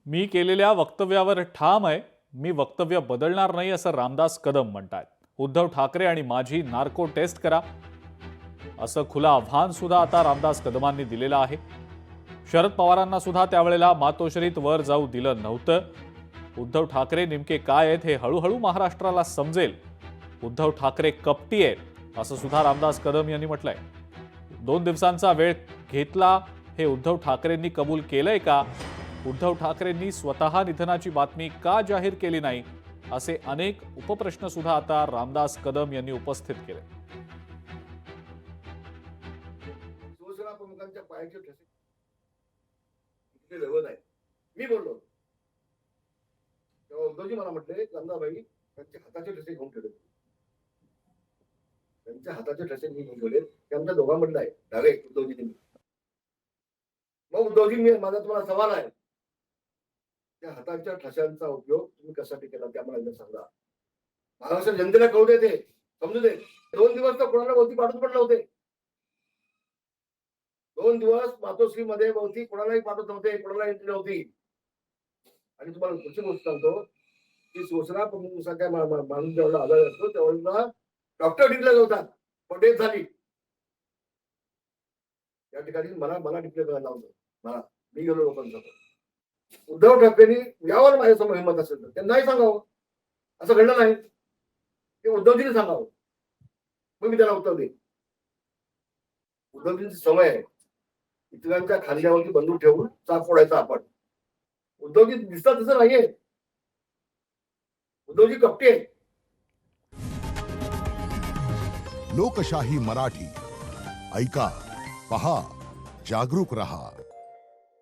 मी केलेल्या वक्तव्यावर ठाम आहे. मी वक्तव्य बदलणार नाही असं रामदास कदम म्हणतात. उद्धव ठाकरे आणि माझी नार्को टेस्ट करा असं खुलं आव्हान सुद्धा आता रामदास कदमांनी दिलेलं आहे. शरद पवारांना सुद्धा त्यावेळेला मातोश्रीत वर जाऊ दिलं नव्हतं. उद्धव ठाकरे नेमके काय आहेत हे हळूहळू महाराष्ट्राला समजेल. उद्धव ठाकरे कपटी आहेत असं सुद्धा रामदास कदम यांनी म्हटलंय. 2 दिवसांचा वेळ घेतला हे उद्धव ठाकरेंनी कबूल केलंय का? उद्धव ठाकरेंनी स्वतः निधनाची बातमी का जाहीर केली नाही? असे अनेक उपप्रश्न सुद्धा आता रामदास कदम यांनी उपस्थित केले. शिवसेना प्रमुखांच्या पायाचे ठसे इतके जवळ आहे. मी बोललो तेव्हा उद्धवजी मला म्हटले, चंदाबाई त्यांच्या हाताचे ठसे घेऊन ठेवले. त्यांच्या हाताचे ठसे मी घेऊन ठेवले. ते आमच्या दोघांमधलं आहे. डायरेक्ट उद्धवजी. मग उद्धवजी, माझा तुम्हाला सवाल आहे, त्या हाताच्या ठशांचा उपयोग तुम्ही कशासाठी केला ते आम्हाला एकदा सांगा. महाराष्ट्र जनतेला कळू दे, ते समजू दे. 2 दिवस तर कोणाला भोवती पाठवून पडले होते. 2 दिवस मातोश्री मध्ये भोवती कोणालाही पाठवत नव्हते, कोणाला एंट्री नव्हती. आणि तुम्हाला पुढची गोष्ट सांगतो की शिवसेना प्रमुखांच्या माणूस जेवढा आजार असतो तेवढा डॉक्टर डिक्लेअर होतात, पण डेथ झाली. या ठिकाणी मला डिक्लेअर करायला लावलं. मी गेलो लोकांसमोर. उद्धव ठाकरेंनी यावर माझ्यासमोर हिंमत असेल तर त्यांनाही सांगावं असं घडलं नाही. ते उद्धवजींनी सांगावं, मग मी त्याला उत्तर देईन. उद्धवजींची सवय आहे इतरांच्या खांद्यावरती बंदूक ठेवून चाप फोडायचा. आपण उद्धवजी दिसतात तसं नाहीये. उद्धवजी कपटी आहे. लोकशाही मराठी ऐका, पहा, जागरूक रहा.